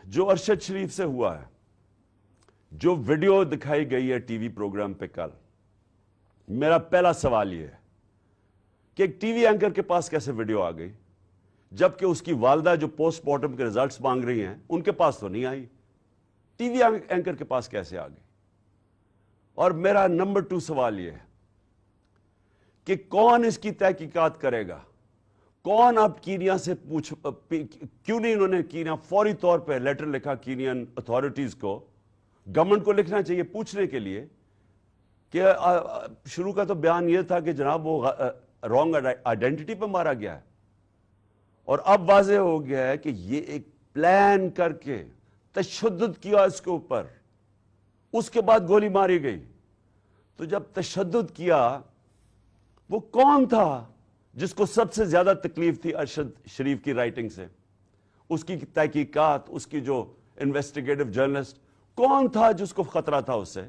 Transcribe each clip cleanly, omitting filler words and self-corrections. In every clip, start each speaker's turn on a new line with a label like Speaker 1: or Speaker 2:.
Speaker 1: جو ارشد شریف سے ہوا ہے، جو ویڈیو دکھائی گئی ہے ٹی وی پروگرام پہ کل، میرا پہلا سوال یہ ہے کہ ایک ٹی وی اینکر کے پاس کیسے ویڈیو آ گئی، جبکہ اس کی والدہ جو پوسٹ مارٹم کے ریزلٹس مانگ رہی ہیں ان کے پاس تو نہیں آئی، ٹی وی اینکر کے پاس کیسے آ گئی؟ اور میرا نمبر 2 سوال یہ ہے کہ کون اس کی تحقیقات کرے گا؟ کون اب کینیا سے کیوں نہیں انہوں نے کینیا فوری طور پہ لیٹر لکھا کینین اتھارٹیز کو، گورنمنٹ کو لکھنا چاہیے پوچھنے کے لیے کہ شروع کا تو بیان یہ تھا کہ جناب وہ رانگ آئیڈینٹی پہ مارا گیا ہے، اور اب واضح ہو گیا ہے کہ یہ ایک پلان کر کے تشدد کیا اس کے اوپر، اس کے بعد گولی ماری گئی۔ تو جب تشدد کیا، وہ کون تھا جس کو سب سے زیادہ تکلیف تھی ارشد شریف کی رائٹنگ سے؟ اس کی تحقیقات، اس کی جو انویسٹیگیٹو جرنلسٹ، کون تھا جس کو خطرہ تھا اس سے؟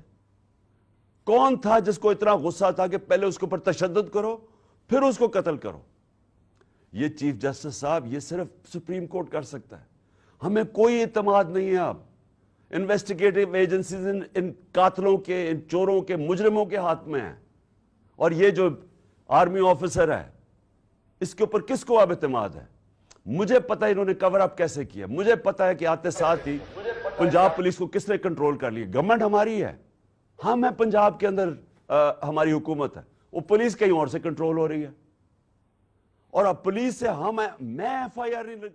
Speaker 1: کون تھا جس کو اتنا غصہ تھا کہ پہلے اس کے اوپر تشدد کرو پھر اس کو قتل کرو؟ یہ چیف جسٹس صاحب، یہ صرف سپریم کورٹ کر سکتا ہے۔ ہمیں کوئی اعتماد نہیں ہے اب، انویسٹیگیٹو ایجنسیز ان قاتلوں کے، ان چوروں کے، مجرموں کے ہاتھ میں ہیں، اور یہ جو آرمی آفیسر ہے اس کے اوپر کس کو اب اعتماد ہے؟ مجھے پتا انہوں نے کور اپ کیسے کیا، مجھے پتا ہے کہ آتے ساتھ ہی پنجاب پولیس کو کس نے کنٹرول کر لیا۔ گورنمنٹ ہماری ہے، ہم ہیں پنجاب کے اندر، ہماری حکومت ہے، وہ پولیس کہیں اور سے کنٹرول ہو رہی ہے، اور اب پولیس سے میں ایف آئی آر نہیں